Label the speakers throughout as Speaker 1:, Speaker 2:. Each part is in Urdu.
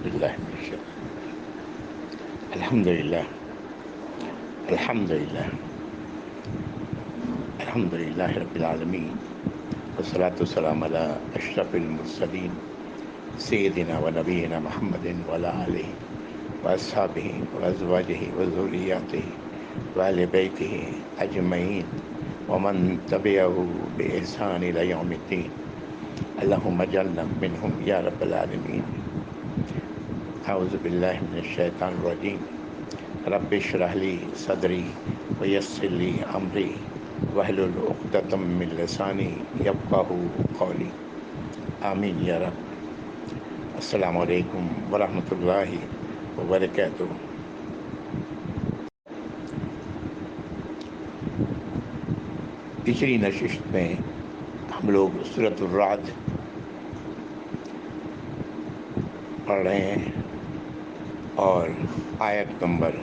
Speaker 1: باللہ من الشیطان الحمد للہ الحمد للہ الحمد للہ رب العالمین والصلاة والسلام علی اشرف المرسلین سیدنا و نبینا محمد وعلی آلہ واصحابہ وازواجہ وذریاتہ وآل بیتہ اجمعین ومن تبعہ بإحسان الی یوم الدین اللہم اجعلنا منہم یا رب العالمین۔ اعوذ باللہ من الشیطان الرجیم رب اشرح لی صدری ویسر لی امری واحلل عقدۃ من لسانی یفقہوا قولی آمین یا رب۔ السلام علیکم ورحمۃ اللہ وبرکاتہ۔ پچھلی نشست میں ہم لوگ سورۃ الرعد پڑھ رہے ہیں اور آیت نمبر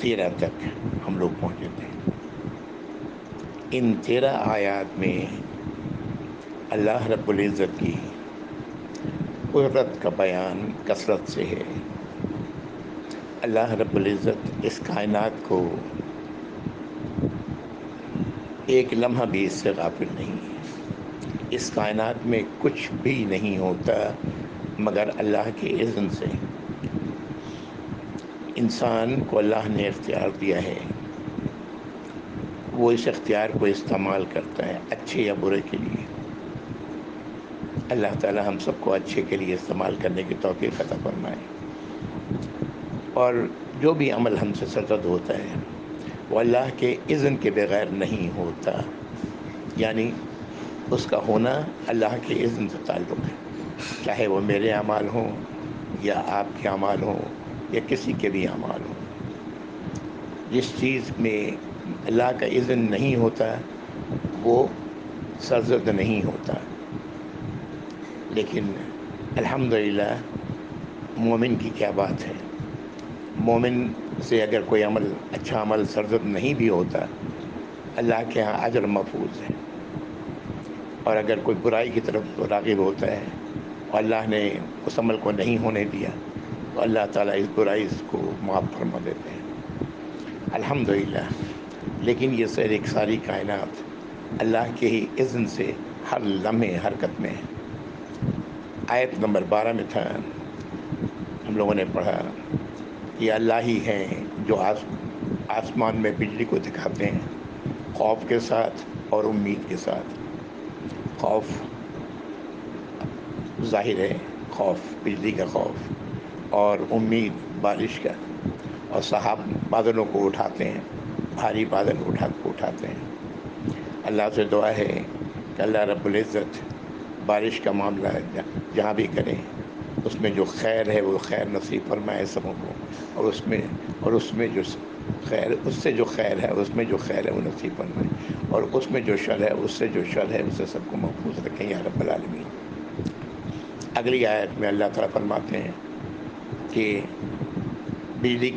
Speaker 1: 13 تک ہم لوگ پہنچے تھے۔ ان 13 آیات میں اللہ رب العزت کی قدرت کا بیان کثرت سے ہے۔ اللہ رب العزت اس کائنات کو ایک لمحہ بھی اس سے غافل نہیں ہے۔ اس کائنات میں کچھ بھی نہیں ہوتا مگر اللہ کے اذن سے۔ انسان کو اللہ نے اختیار دیا ہے، وہ اس اختیار کو استعمال کرتا ہے اچھے یا برے کے لیے۔ اللہ تعالی ہم سب کو اچھے کے لیے استعمال کرنے کی توفیق عطا فرمائے۔ اور جو بھی عمل ہم سے سرزد ہوتا ہے وہ اللہ کے اذن کے بغیر نہیں ہوتا، یعنی اس کا ہونا اللہ کے اذن سے تعلق ہے، چاہے وہ میرے اعمال ہوں یا آپ کے اعمال ہوں یا کسی کے بھی اعمال ہوں۔ جس چیز میں اللہ کا اذن نہیں ہوتا وہ سرزد نہیں ہوتا۔ لیکن الحمدللہ مومن کی کیا بات ہے، مومن سے اگر کوئی عمل اچھا عمل سرزد نہیں بھی ہوتا اللہ کے ہاں اجر محفوظ ہے، اور اگر کوئی برائی کی طرف راغب ہوتا ہے اور اللہ نے اس عمل کو نہیں ہونے دیا تو اللہ تعالیٰ اس برائی کو معاف فرما دیتے ہیں الحمدللہ۔ لیکن یہ ساری کائنات اللہ کے ہی اذن سے ہر لمحے حرکت میں ہے۔ آیت نمبر 12 میں تھا، ہم لوگوں نے پڑھا کہ اللہ ہی ہیں جو آسمان میں بجلی کو دکھاتے ہیں خوف کے ساتھ اور امید کے ساتھ۔ خوف ظاہر ہے، خوف بجلی کا خوف، اور امید بارش کا، اور سحاب بادلوں کو اٹھاتے ہیں، بھاری بادل اٹھاتے ہیں۔ اللہ سے دعا ہے کہ اللہ رب العزت بارش کا معاملہ جہاں بھی کریں اس میں جو خیر ہے وہ خیر نصیب فرمائے سبوں کو، اور اس میں جو خیر اس سے جو خیر ہے اس میں جو خیر ہے وہ نصیب فرمائے، اور اس میں جو شر ہے اس سے جو شر ہے اسے سب کو محفوظ رکھیں یا رب العالمین۔ اگلی آیت میں اللہ تعالیٰ فرماتے ہیں کہ بجلی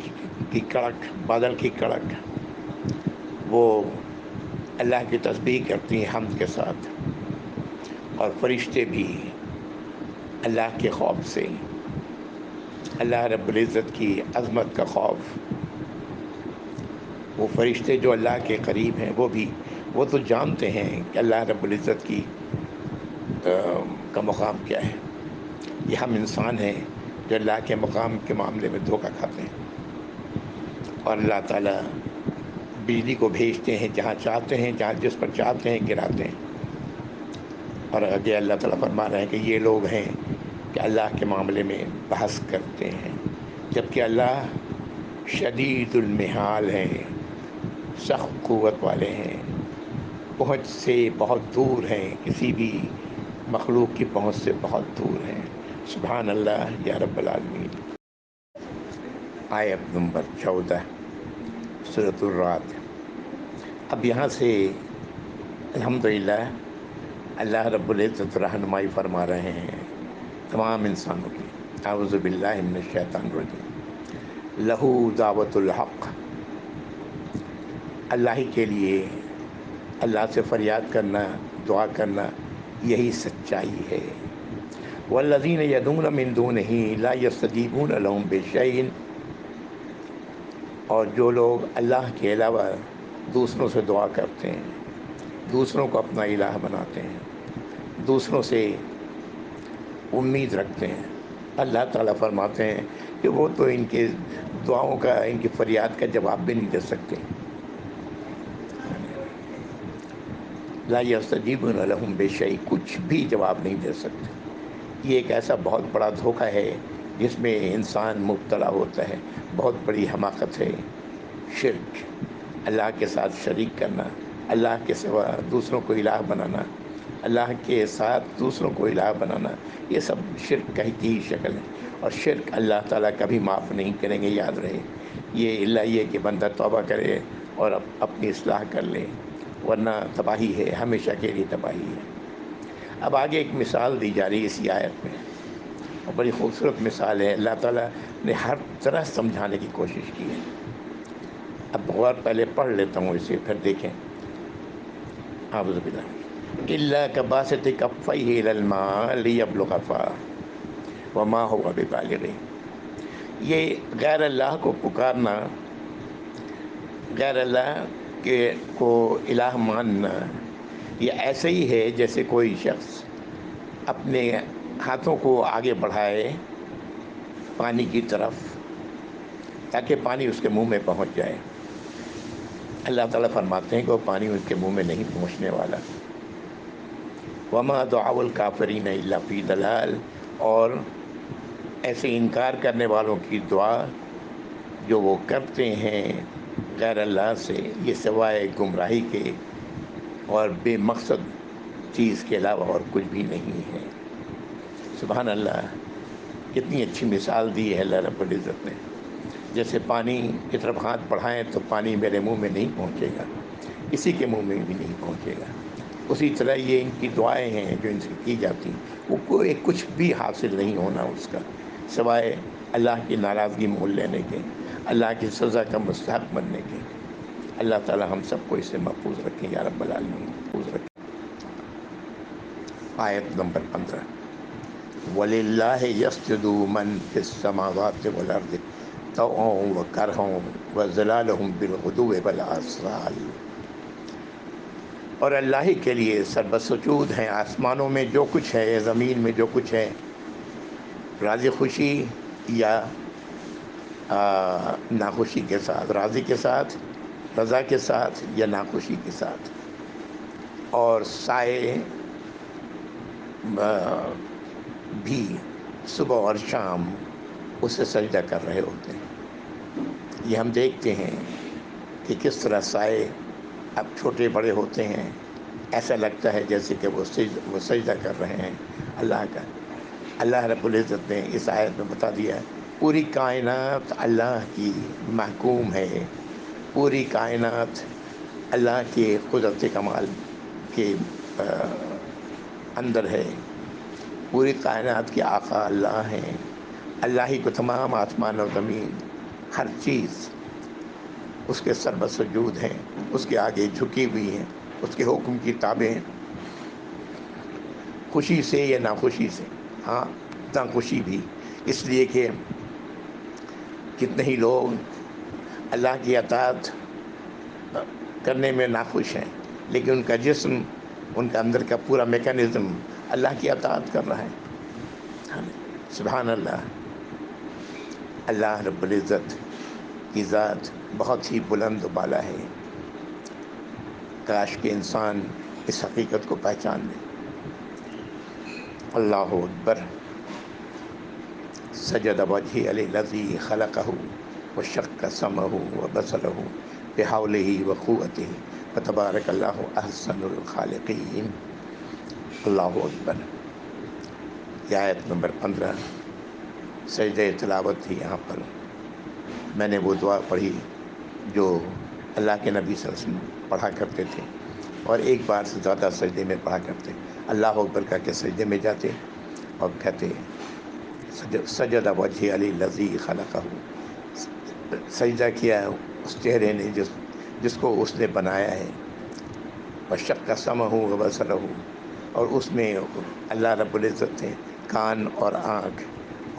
Speaker 1: کی کڑک، بادل کی کڑک، وہ اللہ کی تسبیح کرتی ہیں حمد کے ساتھ، اور فرشتے بھی اللہ کے خوف سے، اللہ رب العزت کی عظمت کا خوف۔ وہ فرشتے جو اللہ کے قریب ہیں وہ تو جانتے ہیں کہ اللہ رب العزت کا مقام کیا ہے۔ یہ ہم انسان ہیں جو اللہ کے مقام کے معاملے میں دھوکہ کھاتے ہیں، اور اللہ تعالیٰ بجلی کو بھیجتے ہیں جہاں چاہتے ہیں، جس پر چاہتے ہیں گراتے ہیں۔ اور آگے اللہ تعالیٰ فرما رہے ہیں کہ یہ لوگ ہیں کہ اللہ کے معاملے میں بحث کرتے ہیں، جبکہ اللہ شدید المحال ہیں، سخت قوت والے ہیں، پہنچ سے بہت دور ہیں، کسی بھی مخلوق کی پہنچ سے بہت دور ہیں۔ سبحان اللہ یا رب العالمین۔ آیت نمبر 14 سورۃ الرعد۔ اب یہاں سے الحمدللہ اللہ رب العزت رہنمائی فرما رہے ہیں تمام انسانوں کی۔ اعوذ باللہ من الشیطان الرجیم۔ لہو دعوت الحق، اللہ ہی کے لیے اللہ سے فریاد کرنا، دعا کرنا، یہی سچائی ہے۔ والذین یدعون من دونہ لا یستجیبون لهم بشیء، اور جو لوگ اللہ کے علاوہ دوسروں سے دعا کرتے ہیں، دوسروں کو اپنا الہ بناتے ہیں، دوسروں سے امید رکھتے ہیں، اللہ تعالیٰ فرماتے ہیں کہ وہ تو ان کے دعاؤں کا، ان کی فریاد کا جواب بھی نہیں دے سکتے۔ لا یستجیبون لهم بشیء، کچھ بھی جواب نہیں دے سکتے۔ یہ ایک ایسا بہت بڑا دھوکہ ہے جس میں انسان مبتلا ہوتا ہے، بہت بڑی حماقت ہے۔ شرک، اللہ کے ساتھ شریک کرنا، اللہ کے سوا دوسروں کو الہ بنانا، اللہ کے ساتھ دوسروں کو الہ بنانا، یہ سب شرک کی ہی شکل ہے، اور شرک اللہ تعالیٰ کبھی معاف نہیں کریں گے، یاد رہے۔ یہ اللہ یہ کہ بندہ توبہ کرے اور اپنی اصلاح کر لے، ورنہ تباہی ہے، ہمیشہ کے لیے تباہی ہے۔ اب آگے ایک مثال دی جا رہی ہے اسی آیت میں، اور بڑی خوبصورت مثال ہے، اللہ تعالیٰ نے ہر طرح سمجھانے کی کوشش کی ہے۔ اب غور پہلے پڑھ لیتا ہوں اسے، پھر دیکھیں۔ اعوذ باللہ الا کباسط کفیہ الی الماء لیبلغ فاہ وما هو ببالغہ، یہ غیر اللہ کو پکارنا، غیر اللہ کے کو الہ ماننا، یہ ایسے ہی ہے جیسے کوئی شخص اپنے ہاتھوں کو آگے بڑھائے پانی کی طرف تاکہ پانی اس کے منہ میں پہنچ جائے۔ اللہ تعالیٰ فرماتے ہیں کہ وہ پانی اس کے منہ میں نہیں پہنچنے والا۔ وما دعاء الکافرین الا فی ضلال، اور ایسے انکار کرنے والوں کی دعا جو وہ کرتے ہیں غیر اللہ سے، یہ سوائے گمراہی کے اور بے مقصد چیز کے علاوہ اور کچھ بھی نہیں ہے۔ سبحان اللہ، کتنی اچھی مثال دی ہے اللہ رب العزت نے۔ جیسے پانی کی طرف ہاتھ بڑھائیں تو پانی میرے منہ میں نہیں پہنچے گا، کسی کے منہ میں بھی نہیں پہنچے گا، اسی طرح یہ ان کی دعائیں ہیں جو ان سے کی جاتی ہیں، وہ کوئی کچھ بھی حاصل نہیں ہونا اس کا، سوائے اللہ کی ناراضگی مول لینے کے، اللہ کی سزا کا مستحق بننے کے۔ اللہ تعالی ہم سب کو اس سے محفوظ رکھیں یا رب العالمین، محفوظ رکھیں۔ آیت نمبر 15، وَلِلَّهِ يَسْجُدُ مَن فِي السَّمَاوَاتِ وَالْأَرْضِ طَوْعًا وَكَرْهًا وَظِلَالُهُم بِالْغُدُوِّ وَالْآصَالِ، اور اللہ ہی کے لیے سربسجود ہیں آسمانوں میں جو کچھ ہے، زمین میں جو کچھ ہے، راضی خوشی یا ناخوشی کے ساتھ، راضی کے ساتھ، رضا کے ساتھ یا ناخوشی کے ساتھ، اور سائے بھی صبح اور شام اسے سجدہ کر رہے ہوتے ہیں۔ یہ ہم دیکھتے ہیں کہ کس طرح سائے اب چھوٹے بڑے ہوتے ہیں، ایسا لگتا ہے جیسے کہ وہ سجدہ کر رہے ہیں اللہ کا۔ اللہ رب العزت نے اس آیت میں بتا دیا، پوری کائنات اللہ کی محکوم ہے، پوری کائنات اللہ کے قدرت کمال کے اندر ہے، پوری کائنات کے آقا اللہ ہیں، اللہ ہی کو تمام آسمان اور زمین ہر چیز اس کے سربسجود ہیں، اس کے آگے جھکی ہوئی ہیں، اس کے حکم کی تابع ہیں، خوشی سے یا ناخوشی سے۔ ہاں، ناخوشی بھی اس لیے کہ کتنے ہی لوگ اللہ کی اطاعت کرنے میں ناخوش ہیں، لیکن ان کا جسم، ان کا اندر کا پورا میکانزم اللہ کی اطاعت کر رہا ہے۔ سبحان اللہ، اللہ رب العزت کی ذات بہت ہی بلند و بالا ہے، کاش کہ انسان اس حقیقت کو پہچان لے۔ اللہ اکبر، سجد وجہی الذی خلقہ وشق سمعہ وبصرہ بحولہ وقوتہ فتبارک اللہ احسن الخالقین۔ اللہ اکبر۔ یہ آیت نمبر 15 سجدہ تلاوت تھی۔ یہاں پر میں نے وہ دعا پڑھی جو اللہ کے نبی صلی اللہ علیہ وسلم پڑھا کرتے تھے، اور ایک بار سے زیادہ سجدے میں پڑھا کرتے۔ اللہ اکبر کہہ کے سجدے میں جاتے اور کہتے سجد وجہ الذی خلقہ، سجدہ کیا اس چہرے نے جس کو اس نے بنایا ہے، وشق سمعہ وبصرہ، اور اس میں اللہ رب العزت نے کان اور آنکھ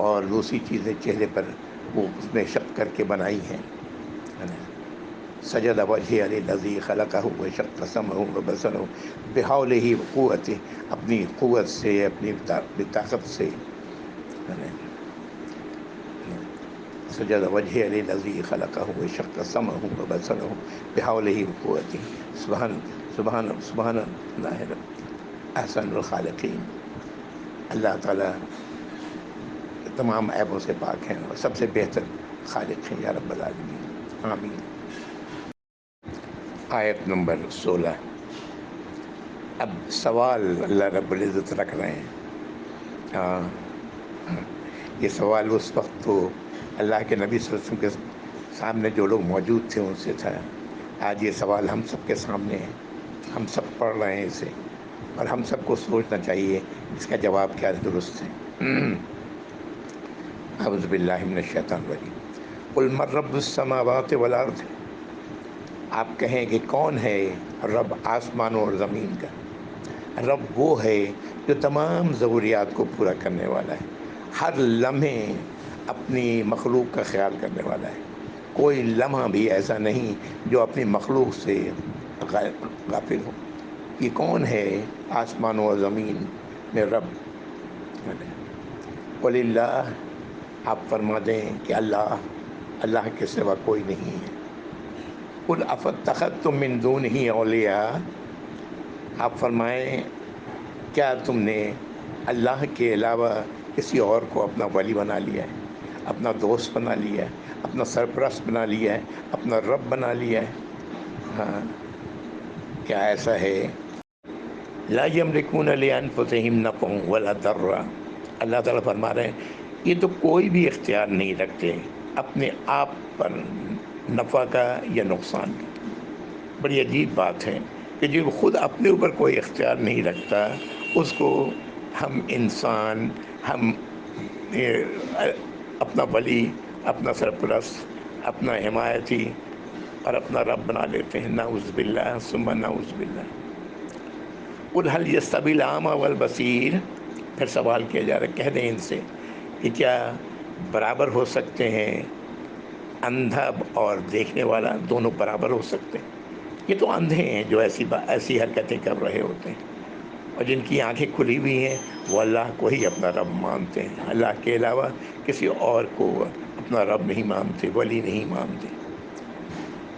Speaker 1: اور دوسری چیزیں چہرے پر وہ اس نے شق کر کے بنائی ہیں. سجد وجہ الذی خلقہ وشق سمعہ وبصرہ بحولہ وقوتہ، اپنی قوت سے، اپنی طاقت سے. سجد وجہ الذی خلقہ وشق سمعہ وبصرہ بحولہ وقوتہ. سبحان اللہ احسن الخالقین. اللہ تعالیٰ تمام عیبوں سے پاک ہیں اور سب سے بہتر خالق ہیں یا رب العالمین. آمین. آیت نمبر 16. اب سوال اللہ رب العزت رکھ رہے ہیں. یہ سوال اس وقت تو اللہ کے نبی صلی اللہ علیہ وسلم کے سامنے جو لوگ موجود تھے ان سے تھا. آج یہ سوال ہم سب کے سامنے ہے، ہم سب پڑھ رہے ہیں اسے، اور ہم سب کو سوچنا چاہیے اس کا جواب کیا درست ہے. اعوذ باللہ من الشیطان الرجیم. قل من رب السماوات والارض. آپ کہیں کہ کون ہے رب آسمانوں اور زمین کا؟ رب وہ ہے جو تمام ضروریات کو پورا کرنے والا ہے، ہر لمحے اپنی مخلوق کا خیال کرنے والا ہے. کوئی لمحہ بھی ایسا نہیں جو اپنی مخلوق سے غافل ہو. یہ کون ہے آسمان و زمین میں رب؟ قل اللہ. آپ فرما دیں کہ اللہ کے سوا کوئی نہیں ہے. قل افاتخذتم من دونہ اولیاء. آپ فرمائیں کیا تم نے اللہ کے علاوہ کسی اور کو اپنا ولی بنا لیا ہے، اپنا دوست بنا لیا ہے، اپنا سرپرست بنا لیا ہے، اپنا رب بنا لیا ہے؟ ہاں، کیا ایسا ہے؟ لا یملکون لانفسہم نفعا ولا ضرا. اللہ تعالیٰ فرما رہے ہیں یہ تو کوئی بھی اختیار نہیں رکھتے اپنے آپ پر نفع کا یا نقصان کا. بڑی عجیب بات ہے کہ جو خود اپنے اوپر کوئی اختیار نہیں رکھتا اس کو ہم انسان، ہم اپنا ولی، اپنا سرپرست، اپنا حمایتی اور اپنا رب بنا لیتے ہیں. نعوذ باللہ ثم نعوذ باللہ. قل هل يستوي الاعمى والبصیر. پھر سوال کیا جا رہا ہے، کہہ دیں ان سے کہ کیا برابر ہو سکتے ہیں اندھا اور دیکھنے والا؟ دونوں برابر ہو سکتے ہیں؟ یہ تو اندھے ہیں جو ایسی حرکتیں کر رہے ہوتے ہیں، اور جن کی آنکھیں کھلی ہوئی ہیں وہ اللہ کو ہی اپنا رب مانتے ہیں، اللہ کے علاوہ کسی اور کو اپنا رب نہیں مانتے، ولی نہیں مانتے.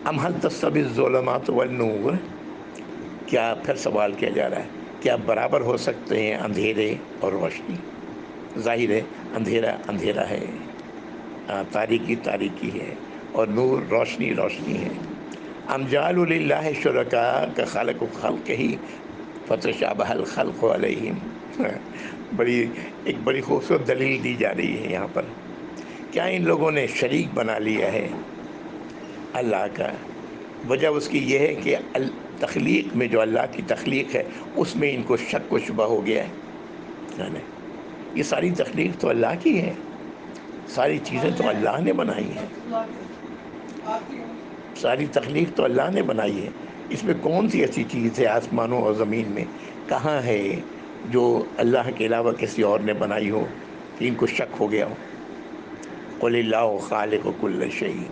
Speaker 1: ام هل تستوی الظلمات والنور. کیا پھر سوال کیا جا رہا ہے کیا برابر ہو سکتے ہیں اندھیرے اور روشنی؟ ظاہر ہے اندھیرا اندھیرا ہے، تاریکی تاریکی ہے، اور نور روشنی روشنی ہے. ام جعلوا للہ شرکاء کخلقوا خلقہ فتشابہ الخلق علیہم. ایک بڑی خوبصورت دلیل دی جا رہی ہے یہاں پر. کیا ان لوگوں نے شریک بنا لیا ہے اللہ کا؟ وجہ اس کی یہ ہے کہ تخلیق میں جو اللہ کی تخلیق ہے اس میں ان کو شک و شبہ ہو گیا ہے. یہ ساری تخلیق تو اللہ کی ہے، ساری چیزیں تو اللہ نے بنائی ہیں، ساری تخلیق تو اللہ نے بنائی ہے. اس میں کون سی ایسی چیز ہے آسمانوں اور زمین میں کہاں ہے جو اللہ کے علاوہ کسی اور نے بنائی ہو کہ ان کو شک ہو گیا ہو؟ قل اللہ خالق کل شیء.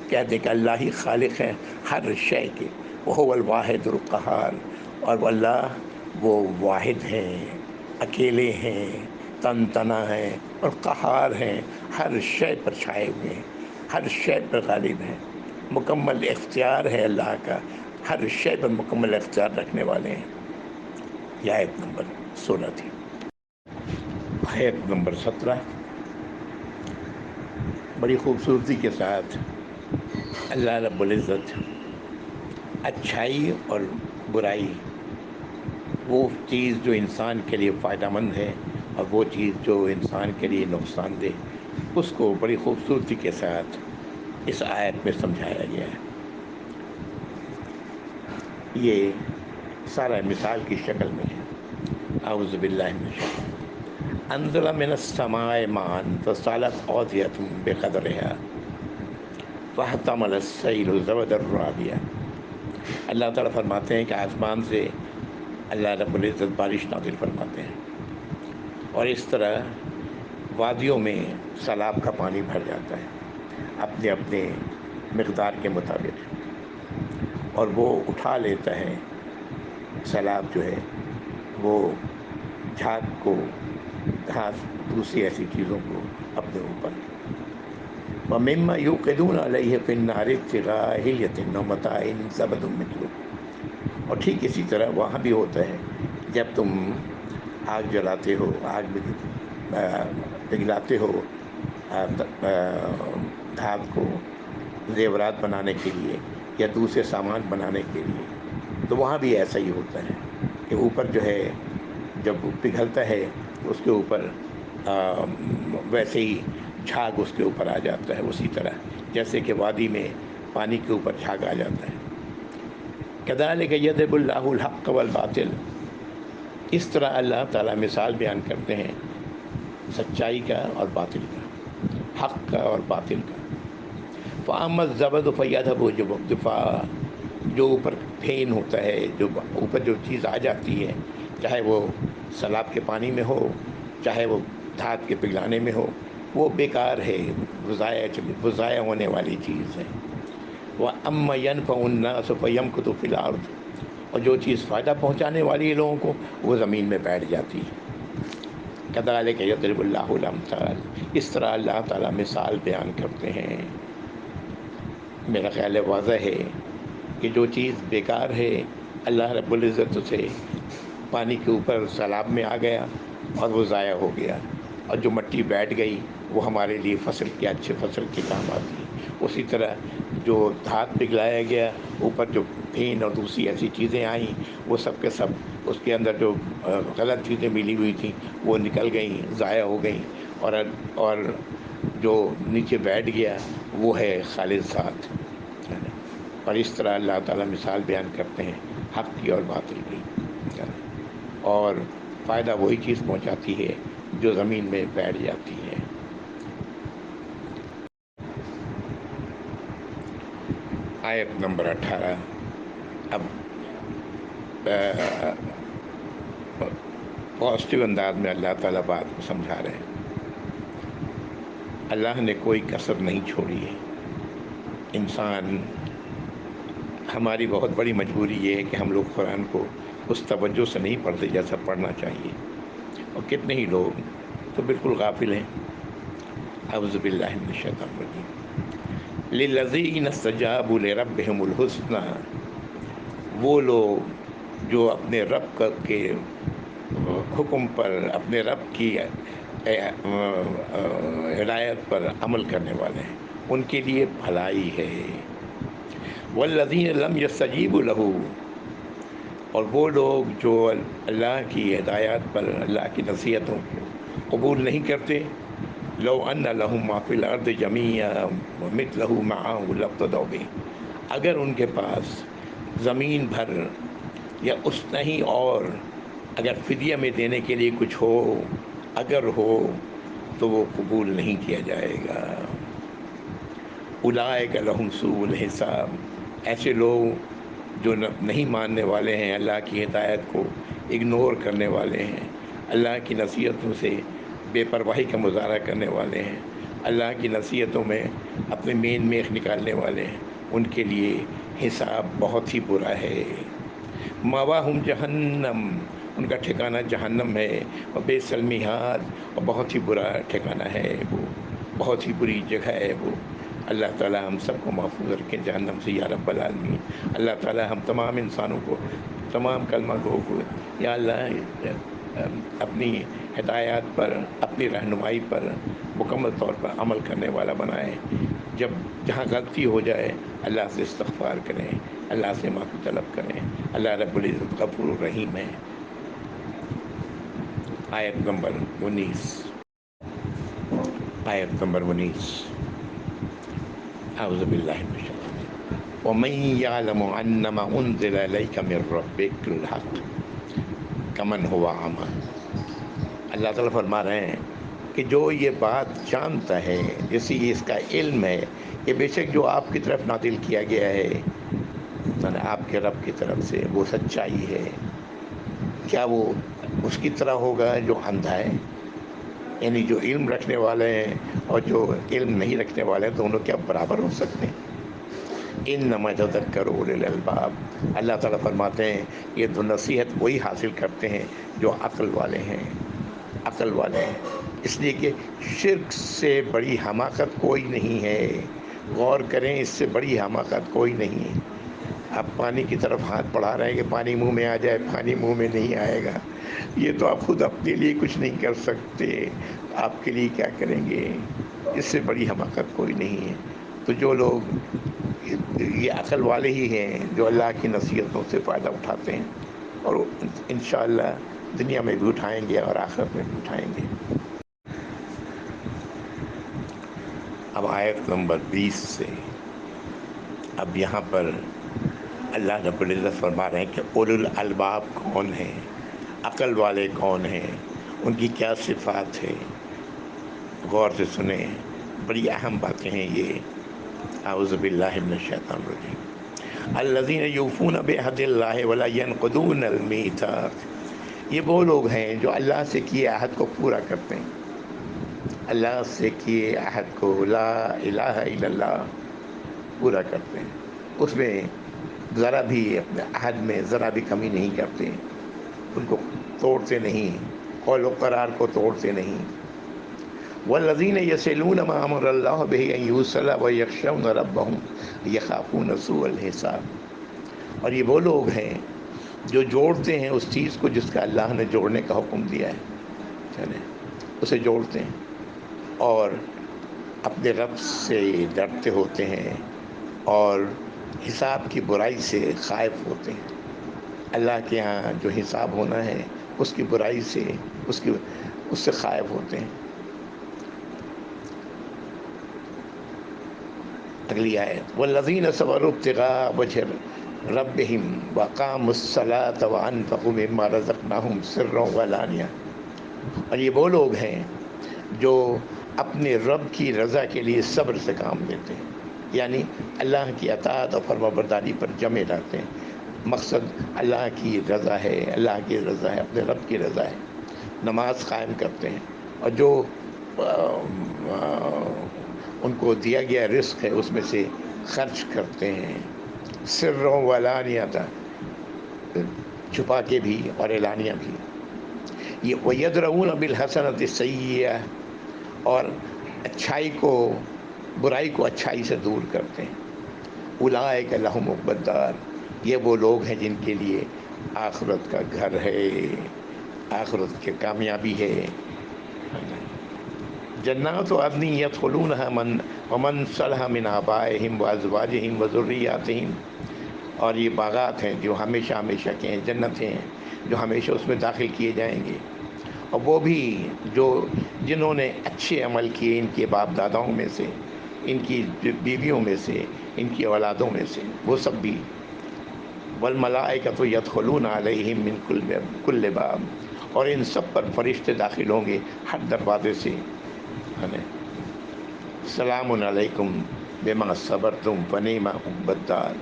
Speaker 1: کہتے ہیں کہ اللہ ہی خالق ہے ہر شے کے. وہو الواحد القہار. اور وہ اللہ وہ واحد ہیں، اکیلے ہیں، تن تنا ہیں اور قہار ہیں، ہر شے پر چھائے ہوئے ہیں، ہر شے پر غالب ہیں. مکمل اختیار ہے اللہ کا، ہر شے پر مکمل اختیار رکھنے والے ہیں. یہ آیت نمبر 16 تھی. آیت نمبر 17 بڑی خوبصورتی کے ساتھ اللہ رب العزت اچھائی اور برائی، وہ چیز جو انسان کے لیے فائدہ مند ہے اور وہ چیز جو انسان کے لیے نقصان دہ، اس کو بڑی خوبصورتی کے ساتھ اس آیت میں سمجھایا گیا ہے. یہ سارا مثال کی شکل میں ہے. اعوذ باللہ من الشیطان. انزل من السماء ماء فسالت اودية بقدرها فاحتمل السیل زبدا رابیا. اللہ تعالیٰ فرماتے ہیں کہ آسمان سے اللہ رب العزت بارش نازل فرماتے ہیں، اور اس طرح وادیوں میں سیلاب کا پانی بھر جاتا ہے اپنے اپنے مقدار کے مطابق، اور وہ اٹھا لیتا ہے سیلاب جو ہے وہ جھاگ کو، گھاس، دوسری ایسی چیزوں کو اپنے اوپر۔ وَمِمَّا يُوقِدُونَ عَلَيْهِ فِي النَّارِ ابْتِغَاءَ حِلْيَةٍ وَمَتَاعٍ زَبَدٌ مِثْلُهُ۔ اور ٹھیک اسی طرح وہاں بھی ہوتا ہے، جب تم آگ جلاتے ہو، آگ میں پگھلاتے ہو دھات کو زیورات بنانے کے لیے یا دوسرے سامان بنانے کے لیے، تو وہاں بھی ایسا ہی ہوتا ہے کہ اوپر جو ہے جب پگھلتا ہے تو اس کے اوپر ویسے ہی جھاگ اس کے اوپر آ جاتا ہے، اسی طرح جیسے کہ وادی میں پانی کے اوپر جھاگ آ جاتا ہے۔ كَذَلِكَ يَضْرِبُ اللَّهُ الْحَقَّ وَالْبَاطِلَ۔ اس طرح اللہ تعالیٰ مثال بیان کرتے ہیں سچائی کا اور باطل کا، حق کا اور باطل کا۔ فَأَمَّا الزَّبَدُ فَيَذْهَبُ جُفَاءً۔ جو اوپر پھین ہوتا ہے، جو اوپر جو چیز آ جاتی ہے، چاہے وہ سیلاب کے پانی میں ہو، چاہے وہ دھات کے پگھلانے میں ہو، وہ بیکار ہے، وہ ضائع ہونے والی چیز ہے۔ وَأَمَّا يَنْفَعُ النَّاسَ فَيَمْكُثُ فِي الْأَرْضِ۔ اور جو چیز فائدہ پہنچانے والی ہے لوگوں کو، وہ زمین میں بیٹھ جاتی ہے۔ كَذَلِكَ يَضْرِبُ اللَّهُ الْأَمْثَالَ۔ اس طرح اللہ تعالیٰ مثال بیان کرتے ہیں۔ میرا خیال ہے واضح ہے کہ جو چیز بیکار ہے، اللہ رب العزت اسے پانی کے اوپر سیلاب میں آ گیا اور وہ ضائع ہو گیا، اور جو مٹی بیٹھ گئی وہ ہمارے لیے فصل کے، اچھے فصل کے کام آتی ہے۔ اسی طرح جو دھات پگھلایا گیا، اوپر جو پھین اور دوسری ایسی چیزیں آئیں، وہ سب کے سب اس کے اندر جو غلط چیزیں ملی ہوئی تھیں وہ نکل گئیں، ضائع ہو گئیں، اور جو نیچے بیٹھ گیا وہ ہے خالص ذات۔ اور اس طرح اللہ تعالیٰ مثال بیان کرتے ہیں حق کی اور باطل کی، اور فائدہ وہی چیز پہنچاتی ہے جو زمین میں بیٹھ جاتی ہے۔ آیت نمبر 18۔ اب پازیٹیو انداز میں اللہ تعالیٰ بات کو سمجھا رہے ہیں۔ اللہ نے کوئی کسر نہیں چھوڑی ہے۔ انسان، ہماری بہت بڑی مجبوری یہ ہے کہ ہم لوگ قرآن کو اس توجہ سے نہیں پڑھتے جیسا پڑھنا چاہیے، اور کتنے ہی لوگ تو بالکل غافل ہیں۔ اعوذ باللہ من الشیطان الرجیم۔ للذین استجابوا لربہم الحسنی۔ وہ لوگ جو اپنے رب کے حکم پر، اپنے رب کی ہدایت پر عمل کرنے والے ہیں، ان کے لیے بھلائی ہے۔ والذین لم یستجیبوا لہ۔ اور وہ لوگ جو اللہ کی ہدایات پر، اللہ کی نصیحتوں کو قبول نہیں کرتے، لو ان لہم ما فی الارض جمیعا ومثلہ معہ لافتدوا بہ۔ اگر ان کے پاس زمین بھر یا اس نہیں اور اگر فدیہ میں دینے کے لیے کچھ ہو، اگر ہو تو وہ قبول نہیں کیا جائے گا۔ اولئک لہم سوء الحساب۔ ایسے لوگ جو نہیں ماننے والے ہیں، اللہ کی ہدایت کو اگنور کرنے والے ہیں، اللہ کی نصیحتوں سے بے پرواہی کا مظاہرہ کرنے والے ہیں، اللہ کی نصیحتوں میں اپنے مین میخ نکالنے والے ہیں، ان کے لیے حساب بہت ہی برا ہے۔ مأواہم جہنم۔ ان کا ٹھکانہ جہنم ہے، اور بئس المہاد، اور بہت ہی برا ٹھکانہ ہے، وہ بہت ہی بری جگہ ہے وہ۔ اللہ تعالیٰ ہم سب کو محفوظ رکھیں جہنم سے یا رب العالمین۔ اللہ تعالیٰ ہم تمام انسانوں کو، تمام کلمہ گو کو یا اللہ اپنی ہدایات پر، اپنی رہنمائی پر مکمل طور پر عمل کرنے والا بنائے۔ جہاں غلطی ہو جائے اللہ سے استغفار کریں، اللہ سے معافی طلب کریں۔ اللہ رب العزت غفور الرحیم ہے۔ آیت نمبر 19۔ آیت نمبر 19۔ اعوذ باللہ من الشیطان الرجیم۔ وَمَن يَعْلَمُ أَنَّمَا أُنزِلَ إِلَيْكَ مِن رَّبِّكَ الْحَقُّ كَمَنْ هُوَ أَعْمَىٰ۔ اللہ تعالیٰ فرما رہے ہیں کہ جو یہ بات جانتا ہے، جیسے اس کا علم ہے کہ بے شک جو آپ کی طرف نازل کیا گیا ہے، یعنی آپ کے رب کی طرف سے، وہ سچائی ہے، کیا وہ اس کی طرح ہوگا جو اندھا ہے؟ یعنی جو علم رکھنے والے ہیں اور جو علم نہیں رکھنے والے ہیں دونوں کیا برابر ہو سکتے ہیں؟ انما یتذکر اولو الالباب، اللہ تعالیٰ فرماتے ہیں یہ تو نصیحت وہی حاصل کرتے ہیں جو عقل والے ہیں، عقل والے ہیں، اس لیے کہ شرک سے بڑی حماقت کوئی نہیں ہے، غور کریں، اس سے بڑی حماقت کوئی نہیں ہے۔ آپ پانی کی طرف ہاتھ بڑھا رہے ہیں کہ پانی منہ میں آ جائے، پانی منہ میں نہیں آئے گا، یہ تو آپ خود اپنے لیے کچھ نہیں کر سکتے، آپ کے لیے کیا کریں گے؟ اس سے بڑی حماقت کوئی نہیں ہے۔ تو جو لوگ یہ عقل والے ہی ہیں جو اللہ کی نصیحتوں سے فائدہ اٹھاتے ہیں، اور انشاءاللہ دنیا میں بھی اٹھائیں گے اور آخرت میں بھی اٹھائیں گے۔ اب آیت نمبر 20 سے، اب یہاں پر اللہ رب العزت فرما رہے ہیں کہ اولو الالباب کون ہیں، عقل والے کون ہیں، ان کی کیا صفات ہے۔ غور سے سنیں، بڑی اہم باتیں ہیں یہ۔ اعوذ باللہ من الشیطان الرجیم۔ الذین یوفون بعہد اللہ ولا ینقضون المیثاق، یہ وہ لوگ ہیں جو اللہ سے کیے عہد کو پورا کرتے ہیں، اللہ سے کیے عہد کو، لا الہ الا اللہ، پورا کرتے ہیں، اس میں ذرا بھی اپنے عہد میں ذرا بھی کمی نہیں کرتے، ان کو توڑتے نہیں، قول و قرار کو توڑتے نہیں۔ والذین یصلون ما امر اللہ بہ ان یوصل ویخشون ربہم یخافون سوء الحساب، اور یہ وہ لوگ ہیں جو جوڑتے ہیں اس چیز کو جس کا اللہ نے جوڑنے کا حکم دیا ہے، چلیں اسے جوڑتے ہیں، اور اپنے رب سے ڈرتے ہوتے ہیں، اور حساب کی برائی سے خائف ہوتے ہیں۔ اللہ کے ہاں جو حساب ہونا ہے اس کی برائی سے، اس سے خائف ہوتے ہیں۔ اگلی آیت، والذین صبروا ابتغاء وجہ ربہم واقاموا الصلاۃ وانفقوا مما رزقناہم سرا وعلانیہ، اور یہ وہ لوگ ہیں جو اپنے رب کی رضا کے لیے صبر سے کام لیتے ہیں، یعنی اللہ کی اطاعت اور فرمانبرداری پر جمے رہتے ہیں۔ مقصد اللہ کی رضا ہے، اللہ کی رضا ہے، اپنے رب کی رضا ہے، نماز قائم کرتے ہیں، اور جو ان کو دیا گیا رزق ہے اس میں سے خرچ کرتے ہیں، سرا وعلانیۃ، چھپا کے بھی اور اعلانیہ بھی۔ یہ وَيَدْرَؤُونَ بِالْحَسَنَةِ السَّيِّئَةَ، اور اچھائی کو، برائی کو اچھائی سے دور کرتے ہیں۔ اولئک لہم عقبی الدار، یہ وہ لوگ ہیں جن کے لیے آخرت کا گھر ہے، آخرت کی کامیابی ہے۔ جنات عدن یدخلونها ومن صلح من آبائہم وازواجہم وذریاتہم، اور یہ باغات ہیں جو ہمیشہ ہمیشہ کے ہیں، جنتیں ہیں جو ہمیشہ اس میں داخل کیے جائیں گے، اور وہ بھی جو جنہوں نے اچھے عمل کیے ان کے باپ داداؤں میں سے، ان کی بیویوں میں سے، ان کی اولادوں میں سے، وہ سب بھی۔ والملائکۃ یدخلون علیہم من کل باب، اور ان سب پر فرشتے داخل ہوں گے ہر دروازے سے۔ سلام علیکم بما صبرتم فنعم عقبی الدار،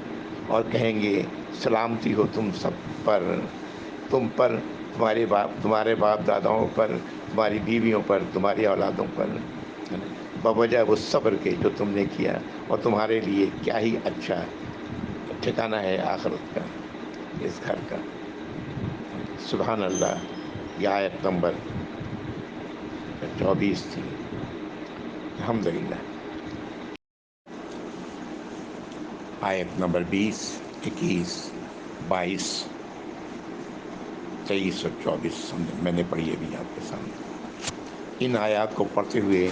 Speaker 1: اور کہیں گے سلامتی ہو تم سب پر، تم پر، تمہارے باپ داداؤں پر، تمہاری بیویوں پر، تمہاری اولادوں پر، بوجہ وہ صبر کے جو تم نے کیا، اور تمہارے لیے کیا ہی اچھا ٹھکانہ ہے آخرت کا، اس گھر کا۔ سبحان اللہ۔ یہ آیت نمبر 24 تھی۔ الحمدللہ۔ آیت نمبر 20، 21، 22، 23 اور 24 میں نے پڑھی ابھی آپ کے سامنے۔ ان آیات کو پڑھتے ہوئے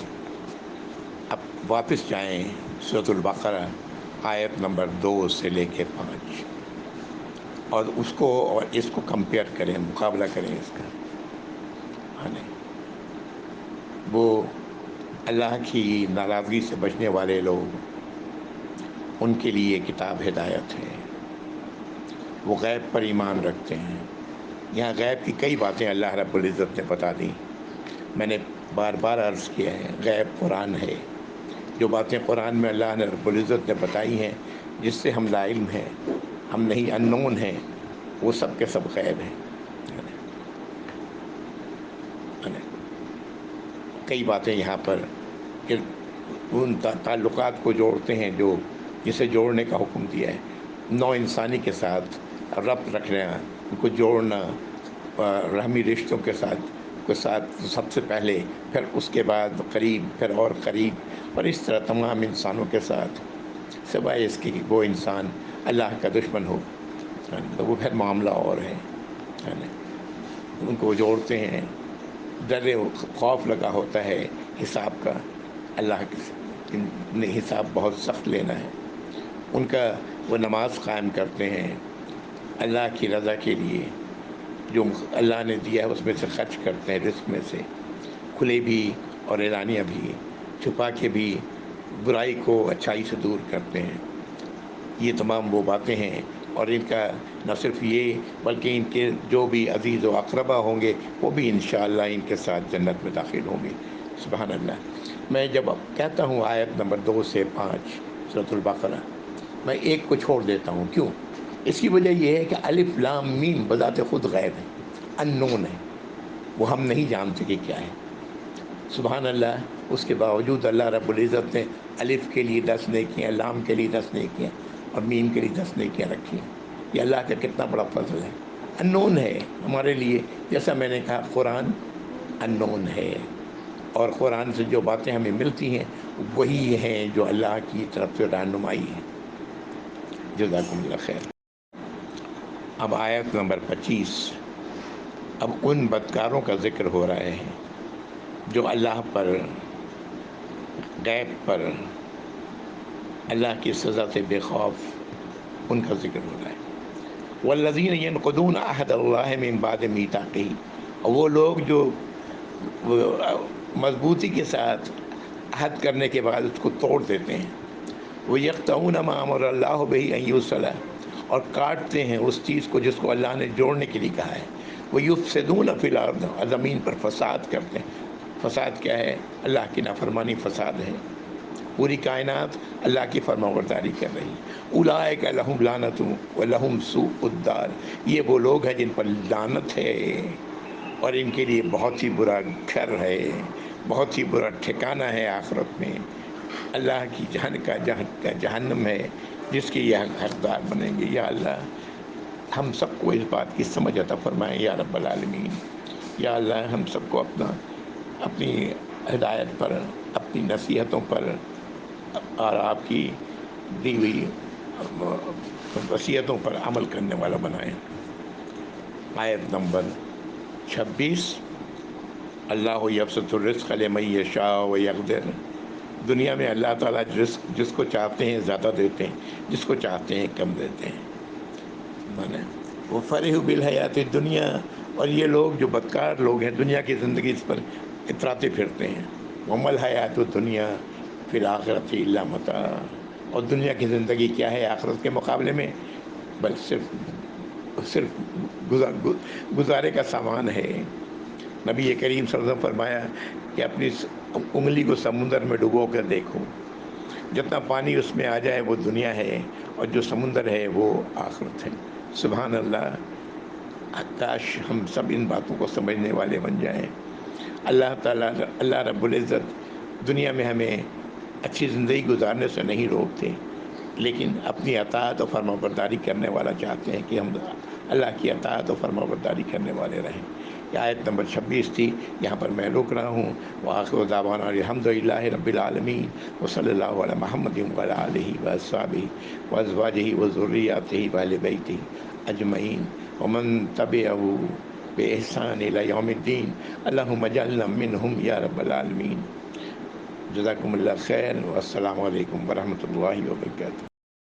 Speaker 1: اب واپس جائیں سورۃ البقرہ آیت نمبر 2 سے لے کے 5، اور اس کو اور اس کو کمپیئر کریں، مقابلہ کریں اس کا۔ وہ اللہ کی ناراضگی سے بچنے والے لوگ، ان کے لیے کتاب ہدایت ہے، وہ غیب پر ایمان رکھتے ہیں۔ یہاں غیب کی کئی باتیں اللہ رب العزت نے بتا دیں، میں نے بار بار عرض کیا ہے، غیب قرآن ہے، جو باتیں قرآن میں اللہ نے رب العزت نے بتائی ہیں جس سے ہم لا علم ہیں، ہم نہیں، اننون ہیں، وہ سب کے سب غیب ہیں۔ کئی باتیں یہاں پر کہ ان تعلقات کو جوڑتے ہیں جو جسے جوڑنے کا حکم دیا ہے، نو انسانی کے ساتھ ربط رکھنا، ان کو جوڑنا، رحمی رشتوں کے ساتھ سب سے پہلے، پھر اس کے بعد قریب، پھر اور قریب، اور اس طرح تمام انسانوں کے ساتھ، سوائے اس کی کہ وہ انسان اللہ کا دشمن ہو، تو وہ پھر معاملہ اور ہے۔ ان کو جوڑتے ہیں، ڈر خوف لگا ہوتا ہے حساب کا، اللہ نے حساب بہت سخت لینا ہے۔ ان کا وہ نماز قائم کرتے ہیں، اللہ کی رضا کے لیے جو اللہ نے دیا ہے اس میں سے خرچ کرتے ہیں، رزق میں سے، کھلے بھی اور اعلانیہ بھی، چھپا کے بھی، برائی کو اچھائی سے دور کرتے ہیں۔ یہ تمام وہ باتیں ہیں، اور ان کا نہ صرف یہ بلکہ ان کے جو بھی عزیز و اقربا ہوں گے وہ بھی انشاءاللہ ان کے ساتھ جنت میں داخل ہوں گے۔ سبحان اللہ۔ میں جب کہتا ہوں آیت نمبر 2 سے 5 سورۃ البقرہ، میں ایک کو چھوڑ دیتا ہوں، کیوں؟ اس کی وجہ یہ ہے کہ الف لام میم بذات خود غیب ہے، انون ہے، وہ ہم نہیں جانتے کہ کیا ہے۔ سبحان اللہ۔ اس کے باوجود اللہ رب العزت نے الف کے لیے 10 نیکیاں، لام کے لیے 10 نیکیاں اور میم کے لیے 10 نیکیاں رکھی ہیں۔ یہ اللہ کا کتنا بڑا فضل ہے۔ انون ہے ہمارے لیے، جیسا میں نے کہا قرآن انون ہے، اور قرآن سے جو باتیں ہمیں ملتی ہیں وہی ہیں جو اللہ کی طرف سے رہنمائی ہے۔ جزاکم اللہ خیر۔ اب آیت نمبر 25، اب ان بدکاروں کا ذکر ہو رہا ہے جو اللہ پر، غیب پر، اللہ کی سزا سے بے خوف، ان کا ذکر ہو رہا ہے۔ والذین ینقضون عہد اللہ من بعد میثاقہ، اور وہ لوگ جو مضبوطی کے ساتھ عہد کرنے کے بعد اس کو توڑ دیتے ہیں، وَيَقْطَعُونَ مَا أَمَرَ اللَّهُ بِهِ أَن يُوصَلَ، اور کاٹتے ہیں اس چیز کو جس کو اللہ نے جوڑنے کے لیے کہا ہے، وَيُفْسِدُونَ فِي الْأَرْضِ، اور زمین پر فساد کرتے ہیں۔ فساد کیا ہے؟ اللہ کی نافرمانی فساد ہے۔ پوری کائنات اللہ کی فرمانبرداری کر رہی۔ اولئک لہم لعنۃ ولہم سوء الدار، یہ وہ لوگ ہیں جن پر لعنت ہے اور ان کے لیے بہت ہی برا گھر ہے، بہت ہی برا ٹھکانہ ہے آخرت میں۔ اللہ کی جہنم ہے جس کے یہ حقدار بنیں گے۔ یا اللہ ہم سب کو اس بات کی سمجھ عطا فرمائیں یا رب العالمین۔ یا اللہ ہم سب کو اپنی ہدایت پر، اپنی نصیحتوں پر اور آپ کی دی ہوئی وصیتوں پر عمل کرنے والا بنائیں۔ آیت نمبر 26، اللہ یبسط الرزق لمن یشاء ویقدر، دنیا میں اللہ تعالیٰ رزق جس کو چاہتے ہیں زیادہ دیتے ہیں، جس کو چاہتے ہیں کم دیتے ہیں۔ مانا وہ فرح بالحیات الدنیا، اور یہ لوگ جو بدکار لوگ ہیں دنیا کی زندگی اس پر اتراتے پھرتے ہیں۔ وما الحیات الدنیا فی الآخرۃ الا متاع، اور دنیا کی زندگی کیا ہے آخرت کے مقابلے میں؟ بس صرف گزارے کا سامان ہے۔ نبی کریم صلی اللہ علیہ وسلم فرمایا کہ اپنی انگلی کو سمندر میں ڈبو کر دیکھو، جتنا پانی اس میں آ جائے وہ دنیا ہے، اور جو سمندر ہے وہ آخرت ہے۔ سبحان اللہ۔ کاش ہم سب ان باتوں کو سمجھنے والے بن جائیں۔ اللہ تعالیٰ، اللہ رب العزت دنیا میں ہمیں اچھی زندگی گزارنے سے نہیں روکتے، لیکن اپنی اطاعت و فرمانبرداری کرنے والا چاہتے ہیں کہ ہم اللہ کی اطاعت و فرمانبرداری کرنے والے رہیں۔ یہ آیت نمبر 26 تھی، یہاں پر میں رک رہا ہوں۔ وآخر دعوانا الحمدللہ رب العالمین، وصلی اللہ علی محمد وعلی آلہ واصحابہ وازواجہ وذریاتہ واہل بیتہ اجمعین ومن تبعہ بإحسان الی یوم الدین، اللہم اجعلنا منہم یا رب العالمین۔ جزاکم اللہ خیر، والسلام علیکم ورحمۃ اللہ وبرکاتہ۔